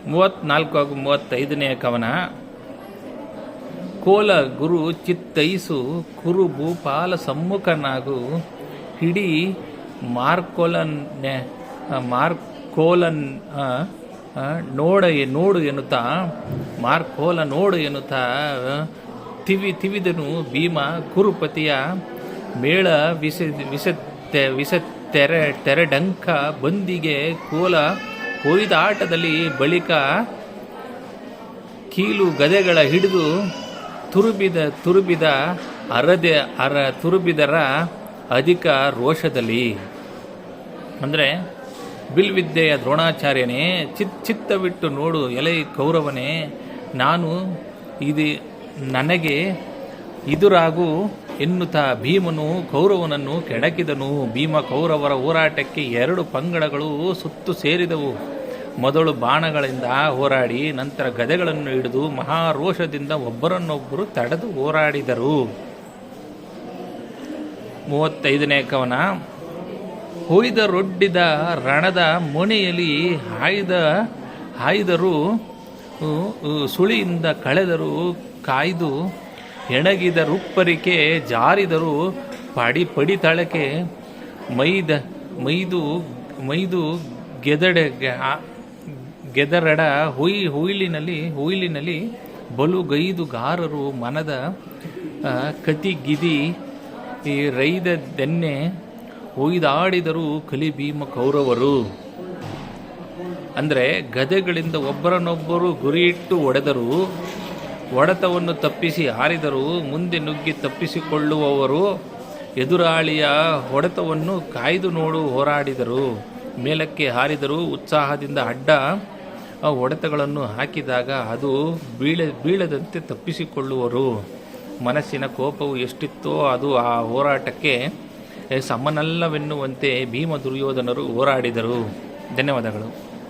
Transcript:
34 ಹಾಗೂ 35ನೇ ಕವನ. ಕೋಲ ಗುರು ಚಿತ್ತೈಸು ಕುರು ಭೂಪಾಲ ಸಮ್ಮುಖನಾಗು ಹಿಡಿ ಮಾರ್ಕೋಲನ್ ನೋಡು ಎನ್ನುತ್ತಾ ತಿವಿದನು ಭೀಮ ಕುರುಪತಿಯ ಮೇಳ ತೆರೆಡಂಕ ಬಂದಿಗೆ ಕೋಲ ಕೊಯ್ದಾಟದಲ್ಲಿ ಬಳಿಕ ಕೀಲು ಗದೆಗಳ ಹಿಡಿದು ತುರುಬಿದರ ಅಧಿಕ ರೋಷದಲ್ಲಿ. ಅಂದರೆ ಬಿಲ್ವಿದ್ಯೆಯ ದ್ರೋಣಾಚಾರ್ಯನೇ, ಚಿತ್ತವಿಟ್ಟು ನೋಡು ಎಲೆ ಕೌರವನೇ, ನಾನು ನನಗೆ ಇದುರಾಗು ಎನ್ನುತ್ತಾ ಭೀಮನು ಕೌರವನನ್ನು ಕೆಣಕಿದನು. ಭೀಮ ಕೌರವರ ಹೋರಾಟಕ್ಕೆ 2 ಪಂಗಡಗಳು ಸುತ್ತು ಸೇರಿದವು. ಮೊದಲು ಬಾಣಗಳಿಂದ ಹೋರಾಡಿ ನಂತರ ಗದೆಗಳನ್ನು ಹಿಡಿದು ಮಹಾರೋಷದಿಂದ ಒಬ್ಬರನ್ನೊಬ್ಬರು ತಡೆದು ಹೋರಾಡಿದರು. 35ನೇ ಕವನ. ಹೊಯ್ದರೊಡ್ಡಿದ ರಣದ ಮೊನೆಯಲ್ಲಿ ಹಾಯ್ದರು, ಸುಳಿಯಿಂದ ಕಳೆದರು, ಕಾಯ್ದು ಎಣಗಿದ ರುಪ್ಪರಿಕೆ ಜಾರಿದರು, ಪಡಿತಳಕೆ ಮೈದು ಗೆದರಡ ಹುಯಿಲಿನಲ್ಲಿ ಬಲುಗೈದುಗಾರರು ಮನದ ಕತಿಗಿದಿ ರೈದೆನ್ನೆ ಒಯ್ದಾಡಿದರು ಕಲಿಭೀಮ ಕೌರವರು. ಅಂದರೆ ಗದೆಗಳಿಂದ ಒಬ್ಬರನ್ನೊಬ್ಬರು ಗುರಿಯಿಟ್ಟು ಹೊಡೆದರು, ಹೊಡೆತವನ್ನು ತಪ್ಪಿಸಿ ಹಾರಿದರು. ಮುಂದೆ ನುಗ್ಗಿ ತಪ್ಪಿಸಿಕೊಳ್ಳುವವರು ಎದುರಾಳಿಯ ಹೊಡೆತವನ್ನು ಕಾಯ್ದು ನೋಡು ಹೋರಾಡಿದರು. ಮೇಲಕ್ಕೆ ಹಾರಿದರು, ಉತ್ಸಾಹದಿಂದ ಅಡ್ಡ ಹೊಡೆತಗಳನ್ನು ಹಾಕಿದಾಗ ಅದು ಬೀಳದಂತೆ ತಪ್ಪಿಸಿಕೊಳ್ಳುವರು. ಮನಸ್ಸಿನ ಕೋಪವು ಎಷ್ಟಿತ್ತೋ ಅದು ಆ ಹೋರಾಟಕ್ಕೆ ಸಮನಲ್ಲವೆನ್ನುವಂತೆ ಭೀಮ ದುರ್ಯೋಧನರು ಹೋರಾಡಿದರು. ಧನ್ಯವಾದಗಳು.